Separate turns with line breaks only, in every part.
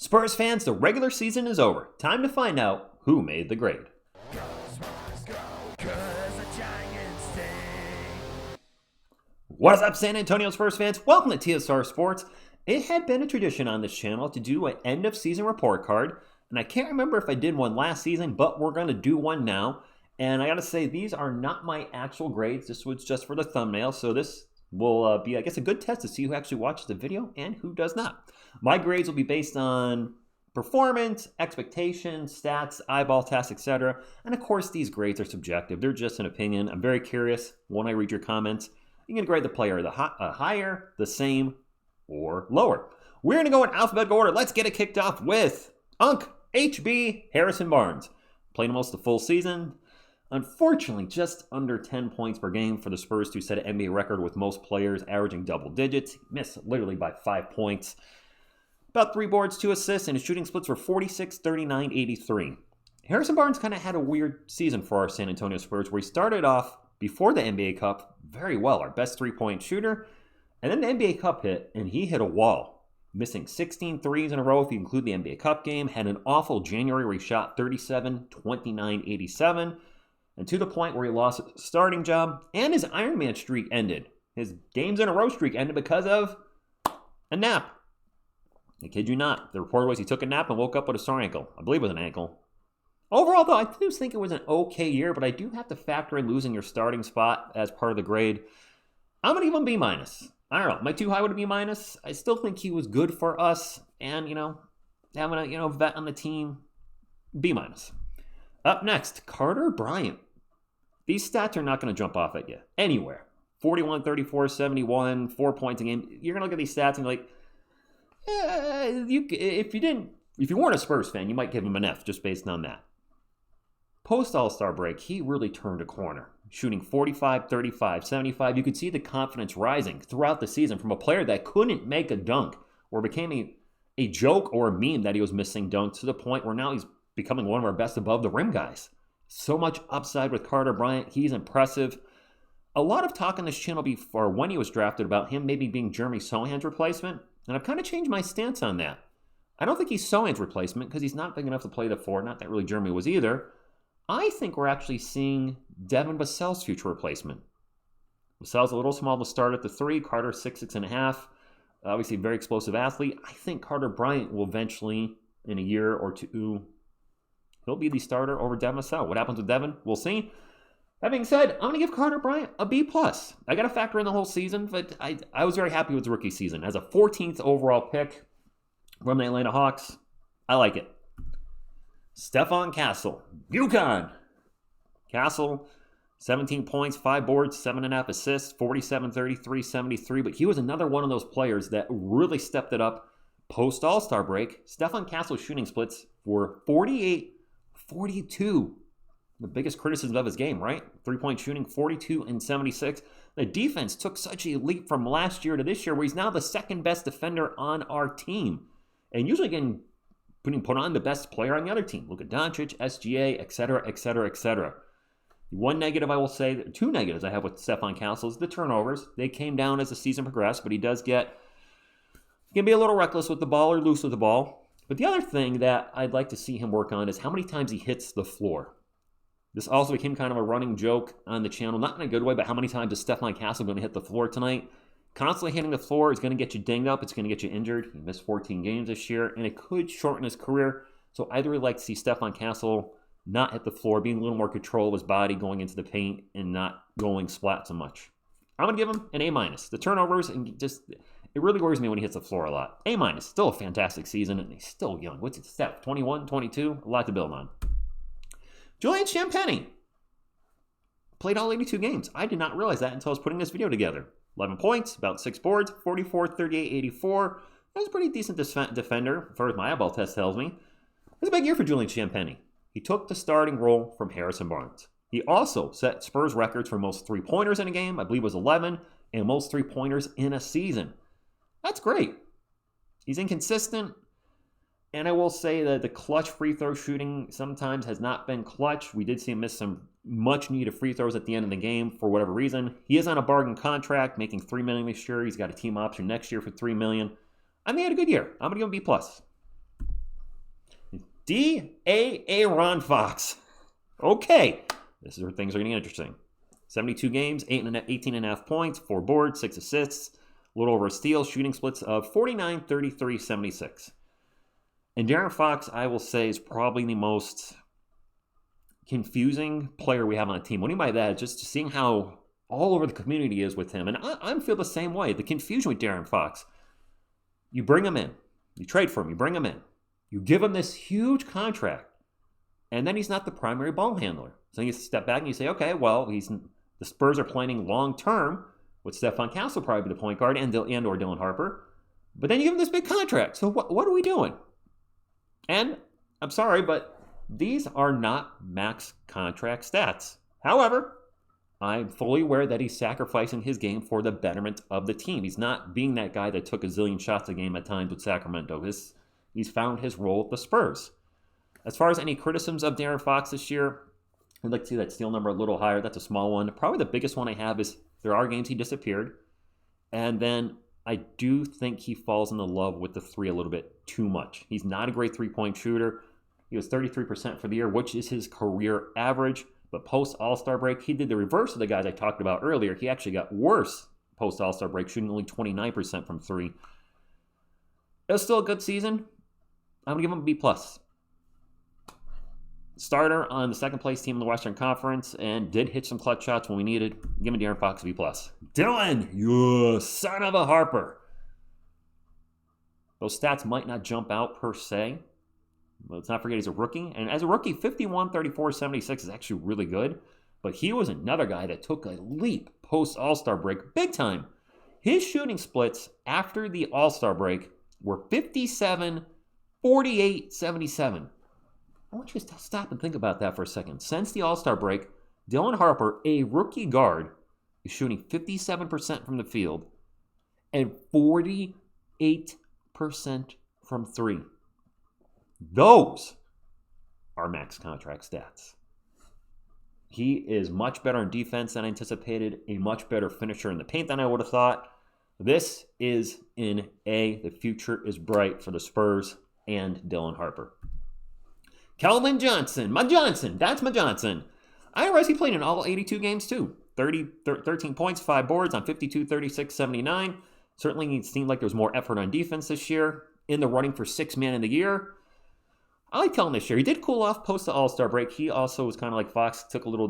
Spurs fans, the regular season is over. Time to find out who made the grade. What is up, San Antonio Spurs fans? Welcome to TSR Sports. It had been a tradition on this channel to do an end-of-season report card, and I can't remember if I did one last season, but we're going to do one now. And I got to say, these are not my actual grades. This was just for the thumbnail, so this will be, I guess, a good test to see who actually watches the video and who does not. My grades will be based on performance, expectations, stats, eyeball tests, etc. And of course, these grades are subjective. They're just an opinion. I'm very curious when I read your comments. You can grade the player the higher, the same, or lower. We're going to go in alphabetical order. Let's get it kicked off with Unc HB Harrison Barnes. Played almost the full season. Unfortunately, just under 10 points per game for the Spurs to set an NBA record with most players averaging double digits. He missed literally by 5 points. About 3 boards, 2 assists, and his shooting splits were 46, 39, 83. Harrison Barnes kind of had a weird season for our San Antonio Spurs, where he started off before the NBA Cup very well, our best 3-point shooter, and then the NBA Cup hit, and he hit a wall, missing 16 threes in a row if you include the NBA Cup game, had an awful January where he shot 37, 29, 87, and to the point where he lost his starting job, and his Ironman streak ended. His games in a row streak ended because of a nap. I kid you not. The report was he took a nap and woke up with a sore ankle. I believe it was an ankle. Overall, though, I do think it was an okay year, but I do have to factor in losing your starting spot as part of the grade. I'm going to give him B-. I don't know. Am I too high with a B-? I still think he was good for us, and, having a, vet on the team, B-. Up next, Carter Bryant. These stats are not going to jump off at you anywhere. 41, 34, 71, 4 points a game. You're going to look at these stats and be like, if you weren't a Spurs fan, you might give him an F just based on that. Post All-Star break, he really turned a corner, shooting 45, 35, 75. You could see the confidence rising throughout the season from a player that couldn't make a dunk or became a joke or a meme that he was missing dunks to the point where now he's becoming one of our best above the rim guys. So much upside with Carter Bryant. He's impressive. A lot of talk on this channel before when he was drafted about him maybe being Jeremy Sohan's replacement, and I've kind of changed my stance on that. I don't think he's Sohan's replacement because he's not big enough to play the 4, not that really Jeremy was either. I think we're actually seeing Devin Vassell's future replacement. Vassell's a little small to start at the 3, Carter 6'6.5". Obviously a very explosive athlete. I think Carter Bryant will eventually, in a year or two, he'll be the starter over Devin Vassell. What happens with Devin? We'll see. That being said, I'm going to give Carter Bryant a B+. I got to factor in the whole season, but I was very happy with the rookie season. As a 14th overall pick from the Atlanta Hawks, I like it. Stefon Castle, UConn. Castle, 17 points, 5 boards, 7.5 assists, 47, 33, 73. But he was another one of those players that really stepped it up post All-Star break. Stefon Castle's shooting splits were 48, 42. The biggest criticism of his game, right? 3-point shooting, 42 and 76. The defense took such a leap from last year to this year where he's now the second best defender on our team. And usually put on the best player on the other team. Look at Doncic, SGA, etc., etc., etc. One negative I will say, 2 negatives I have with Stefon Castle is the turnovers. They came down as the season progressed, but he can be a little reckless with the ball or loose with the ball. But the other thing that I'd like to see him work on is how many times he hits the floor. This also became kind of a running joke on the channel, not in a good way, but how many times is Stefon Castle going to hit the floor tonight? Constantly hitting the floor is going to get you dinged up. It's going to get you injured. He missed 14 games this year, and it could shorten his career. So I'd really like to see Stefon Castle not hit the floor, being a little more control of his body going into the paint and not going splat so much. I'm going to give him an A-. The turnovers, and it really worries me when he hits the floor a lot. A-. Still a fantastic season, and he's still young. What's his step? 21, 22? A lot to build on. Julian CP3 played all 82 games. I did not realize that until I was putting this video together. 11 points, about 6 boards, 44, 38, 84. That was a pretty decent defender, as far as my eyeball test tells me. It was a big year for Julian CP3. He took the starting role from Harrison Barnes. He also set Spurs records for most 3-pointers in a game, I believe it was 11, and most 3-pointers in a season. That's great. He's inconsistent, and I will say that the clutch free throw shooting sometimes has not been clutch. We did see him miss some much needed free throws at the end of the game for whatever reason. He is on a bargain contract, making $3 million this year. He's got a team option next year for $3 million. I mean, he had a good year. I'm going to give him B+. Darren Fox. Okay, this is where things are getting interesting. 72 games, 18.5 points, 4 boards, 6 assists, a little over a steal, shooting splits of 49, 33, 76. And Darren Fox, I will say, is probably the most confusing player we have on the team. What do you mean by that? Just seeing how all over the community is with him. And I feel the same way. The confusion with Darren Fox. You bring him in. You trade for him. You bring him in. You give him this huge contract. And then he's not the primary ball handler. So you step back and you say, okay, well, the Spurs are planning long-term with Stefon Castle probably the point guard and or Dylan Harper. But then you give him this big contract. So what are we doing? And I'm sorry, but these are not max contract stats. However, I'm fully aware that he's sacrificing his game for the betterment of the team. He's not being that guy that took a zillion shots a game at times with Sacramento. He's found his role at the Spurs. As far as any criticisms of Darren Fox this year, I'd like to see that steal number a little higher. That's a small one. Probably the biggest one I have is there are games he disappeared. And then I do think he falls in love with the three a little bit too much. He's not a great three-point shooter. He was 33% for the year, which is his career average. But post All-Star break, he did the reverse of the guys I talked about earlier. He actually got worse post All-Star break, shooting only 29% from three. It was still a good season. I'm going to give him a B+. Starter on the second place team in the Western Conference and did hit some clutch shots when we needed. Give me Darren Fox a B+. Dylan, you son of a Harper. Those stats might not jump out per se. But let's not forget he's a rookie. And as a rookie, 51, 34, 76 is actually really good. But he was another guy that took a leap post All-Star break, big time. His shooting splits after the All-Star break were 57, 48, 77. I want you to stop and think about that for a second. Since the All-Star break, Dylan Harper, a rookie guard, is shooting 57% from the field and 48% from three. Those are max contract stats. He is much better on defense than I anticipated, a much better finisher in the paint than I would have thought. This is in A. The future is bright for the Spurs and Dylan Harper. Kelvin Johnson. That's my Johnson. I realize he played in all 82 games too. 13 points, 5 boards on 52, 36, 79. Certainly it seemed like there was more effort on defense this year. In the running for 6th man of the year. I like Kelvin this year. He did cool off post the All-Star break. He also was kind of like Fox, took a little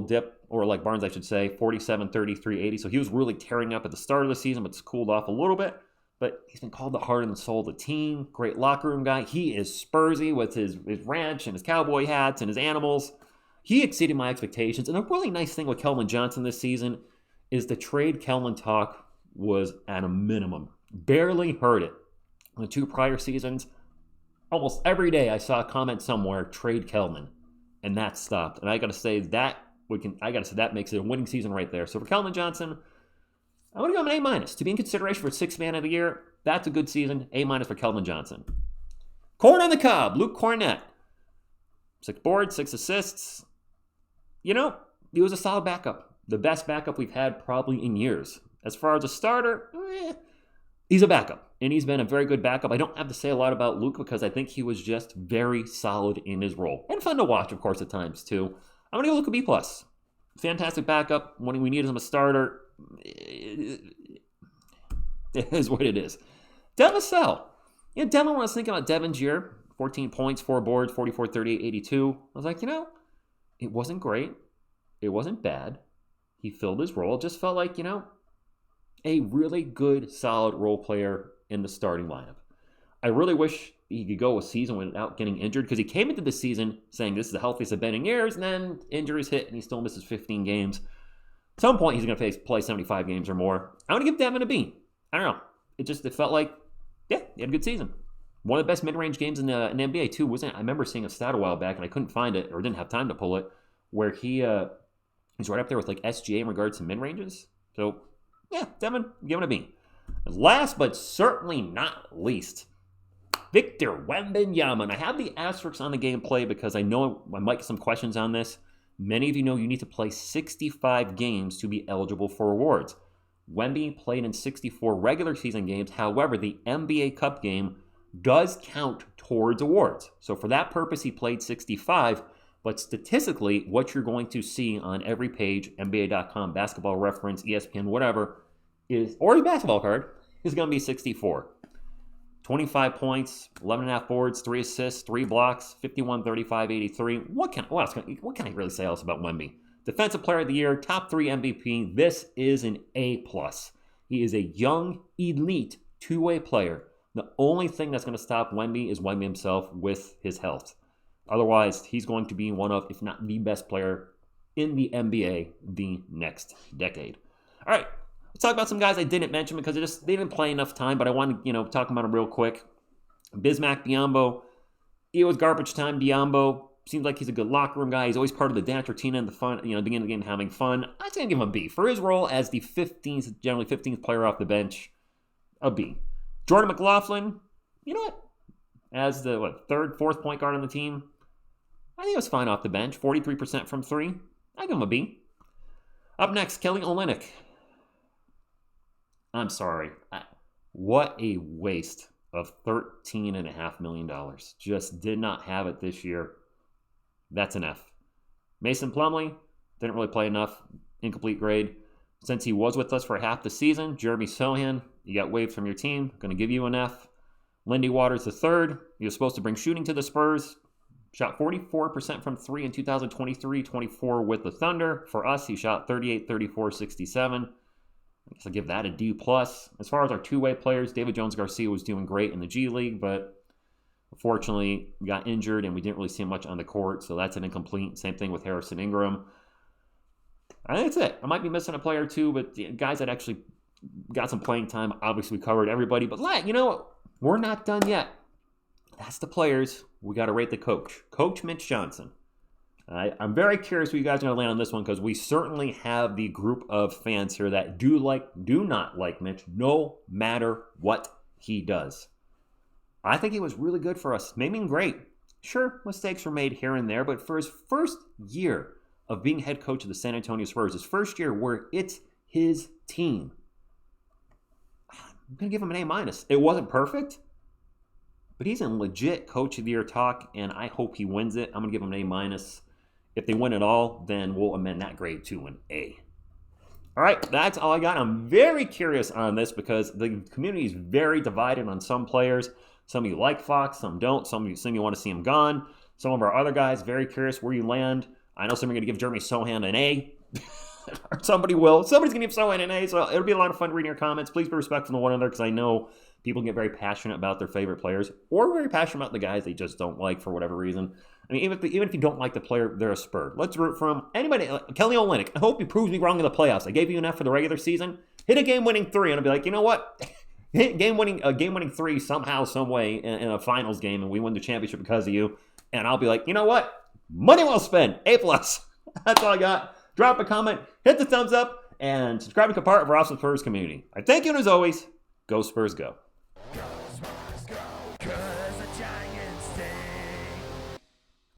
dip, or like Barnes, I should say, 47, 33, 80. So he was really tearing up at the start of the season, but it's cooled off a little bit. But he's been called the heart and soul of the team. Great locker room guy. He is Spursy with his ranch and his cowboy hats and his animals. He exceeded my expectations. And a really nice thing with Keldon Johnson this season is the trade Keldon talk was at a minimum. Barely heard it. In the 2 prior seasons, almost every day I saw a comment somewhere, trade Keldon. And that stopped. And I got to say that makes it a winning season right there. So for Keldon Johnson, I'm going to go an A-. To be in consideration for 6th man of the year, that's a good season. A- for Keldon Johnson. Corn on the cob, Luke Kornet. 6 boards, 6 assists. You know, he was a solid backup. The best backup we've had probably in years. As far as a starter, he's a backup. And he's been a very good backup. I don't have to say a lot about Luke because I think he was just very solid in his role. And fun to watch, of course, at times, too. I'm going to go Luke a B+. Fantastic backup. When we needed him a starter, it is what it is. Vassell. Yeah, Devin, when I was thinking about Devin's year, 14 points, 4 boards, 44, 38, 82. I was like, it wasn't great. It wasn't bad. He filled his role. It just felt like, a really good, solid role player in the starting lineup. I really wish he could go a season without getting injured because he came into the season saying this is the healthiest I've been in years, and then injuries hit and he still misses 15 games. At some point, he's going to play 75 games or more. I'm going to give Devin a B. I don't know. It felt like, he had a good season. One of the best mid-range games in the NBA, too, wasn't it? I remember seeing a stat a while back, and I couldn't find it or didn't have time to pull it, where he's right up there with like SGA in regards to mid-ranges. So, yeah, Devin, give it a B. Last but certainly not least, Victor Wembanyama. And I have the asterisks on the gameplay because I know I might get some questions on this. Many of you know you need to play 65 games to be eligible for awards. Wemby played in 64 regular season games. However, the NBA Cup game does count towards awards. So for that purpose, he played 65. But statistically, what you're going to see on every page, NBA.com, Basketball Reference, ESPN, whatever, or his basketball card, is going to be 64. 25 points, 11.5 boards, 3 assists, 3 blocks, 51, 35, 83. What can I really say else about Wemby? Defensive Player of the Year, top 3 MVP. This is an A+. He is a young, elite, two-way player. The only thing that's going to stop Wemby is Wemby himself with his health. Otherwise, he's going to be one of, if not the best player in the NBA the next decade. All right, let's talk about some guys I didn't mention because they didn't play enough time, but I want to talk about them real quick. Bismack Biyombo. It was garbage time. Biyombo seems like he's a good locker room guy. He's always part of the dance routine and the fun, beginning of the game having fun. I'm just going to give him a B. For his role as the generally 15th player off the bench, a B. Jordan McLaughlin, you know what? As the third, fourth point guard on the team, I think it was fine off the bench. 43% from 3. I give him a B. Up next, Kelly Olynyk. I'm sorry. What a waste of $13.5 million. Just did not have it this year. That's an F. Mason Plumlee, didn't really play enough. Incomplete grade. Since he was with us for half the season, Jeremy Sohan, you got waived from your team. Going to give you an F. Lindy Waters III, he was supposed to bring shooting to the Spurs. Shot 44% from 3 in 2023, 24 with the Thunder. For us, he shot 38, 34, 67. I guess I'll give that a D+. As far as our two-way players, David Jones-Garcia was doing great in the G League, but unfortunately got injured and we didn't really see much on the court, so that's an incomplete. Same thing with Harrison Ingram. I think that's it. I might be missing a player or two, but the guys that actually got some playing time, obviously we covered everybody. But we're not done yet. That's the players. We got to rate the coach. Coach Mitch Johnson. I'm very curious where you guys are going to land on this one because we certainly have the group of fans here that do not like Mitch no matter what he does. I think he was really good for us. Maybe great. Sure, mistakes were made here and there, but for his first year of being head coach of the San Antonio Spurs, his first year where it's his team, I'm going to give him an A-. It wasn't perfect, but he's in legit Coach of the Year talk, and I hope he wins it. I'm going to give him an A-. If they win it all, then we'll amend that grade to an A. All right, that's all I got. I'm very curious on this because the community is very divided on some players. Some of you like Fox, some don't. Some of you want to see him gone. Some of our other guys, very curious where you land. I know some are going to give Jeremy Sohan an A. Or somebody will. Somebody's going to give Sohan an A, so it'll be a lot of fun reading your comments. Please be respectful to one another because I know people get very passionate about their favorite players or very passionate about the guys they just don't like for whatever reason. I mean, even if you don't like the player, they're a Spur. Let's root for him. Anybody, Kelly Olynyk, I hope he proves me wrong in the playoffs. I gave you an F for the regular season. Hit a game-winning 3, and I'll be like, you know what? Hit game-winning 3 somehow, some way in a finals game, and we win the championship because of you. And I'll be like, you know what? Money well spent. A+. That's all I got. Drop a comment, hit the thumbs up, and subscribe to be part of our awesome Spurs community. I thank you, and as always, go Spurs go.